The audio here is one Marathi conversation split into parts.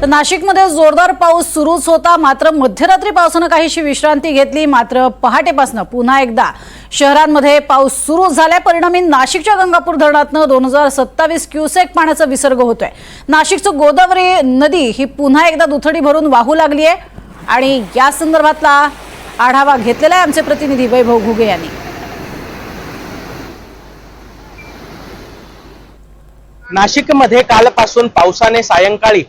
तर नाशिकमध्ये जोरदार पाऊस सुरूच होता, मात्र मध्यरात्री पावसानं काहीशी विश्रांती घेतली। मात्र पहाटेपासून पुन्हा एकदा शहरांमध्ये पाऊस सुरू झालाय। परिणामी नाशिकच्या गंगापूर धरणातनं 2027 क्युसेक पाण्याचा विसर्ग होतोय। नाशिकचं गोदावरी नदी ही पुन्हा एकदा दुथडी भरून वाहू लागली आहे आणि या संदर्भातला आढावा घेतलेला आहे आमचे प्रतिनिधी वैभव घुगे यांनी। नाशिकमध्ये कालपासून पावसाने सायंकाळी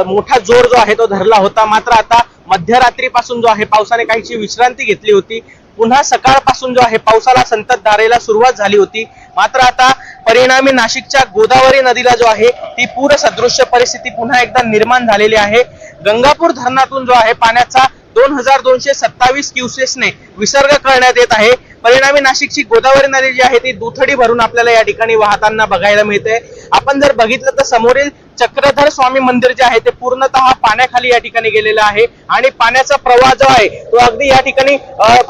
मोठा जोर जो आहे तो धरला होता। मात्र आता मध्यरात्रीपासून जो आहे पावसाने काहीशी विश्रांती घेतली होती। पुन्हा सकाळपासून जो आहे पावसाला संततधारेला सुरुवात झाली होती। मात्र आता परिणामी नाशिकच्या गोदावरी नदीला जो आहे ती पूर सदृश्य परिस्थिती पुन्हा एकदा निर्माण झालेली आहे। गंगापूर धरणातून जो आहे पाण्याचा 2227 क्युसेसने विसर्ग करण्यात येत आहे। परिणामी नाशिकची गोदावरी नदी जी आहे ती दुथडी भरून आपल्याला या ठिकाणी वाहताना बघायला मिळते। आपण जर बघितलं तर समोरील चक्रधर स्वामी मंदिर जे आहे ते पूर्णतः पाण्याखाली या ठिकाणी गेलेलं आहे आणि पाण्याचा प्रवाह जो आहे तो अगदी या ठिकाणी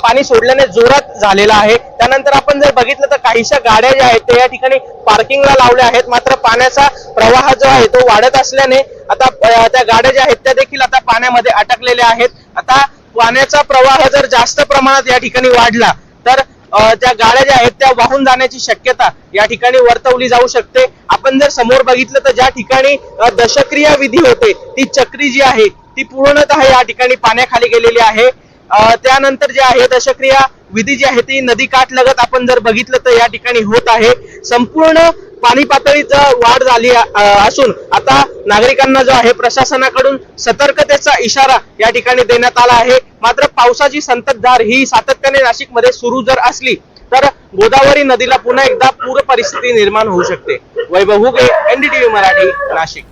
पाणी सोडल्याने जोरात झालेला आहे। त्यानंतर आपण जर बघितलं तर काहीशा गाड्या ज्या आहेत ते या ठिकाणी पार्किंगला लावल्या आहेत। मात्र पाण्याचा प्रवाह जो आहे तो वाढत असल्याने आता त्या गाड्या ज्या आहेत त्या देखील आता पाण्यामध्ये अटकलेल्या आहेत। आता पाण्याचा प्रवाह जर जास्त प्रमाणात या ठिकाणी वाढला तर त्या गाड्या ज्या आहेत त्या वाहून जाण्याची शक्यता या ठिकाणी वर्तवली जाऊ शकते। आपण जर समोर बघितलं तर ज्या ठिकाणी दशक्रिया विधी होते ती चक्री जी आहे ती पूर्णतः या ठिकाणी पाण्याखाली गेलेली आहे। त्यानंतर जे आहे दशक्रिया विधी जी आहे ती नदी काठ लगत आपण जर बघितलं तर या ठिकाणी होत आहे। संपूर्ण पाणी पातळीत वाढ झाली असून आता नागरिकांना जो आहे प्रशासनाकडून सतर्कतेचा इशारा या ठिकाणी देण्यात आला आहे। मात्र पावसाची संततधार ही सातत्याने नाशिकमध्ये सुरू जर असली तर गोदावरी नदीला पुन्हा एकदा पूर परिस्थिती निर्माण होऊ शकते। वैभव घुगे, NDTV मराठी, नाशिक।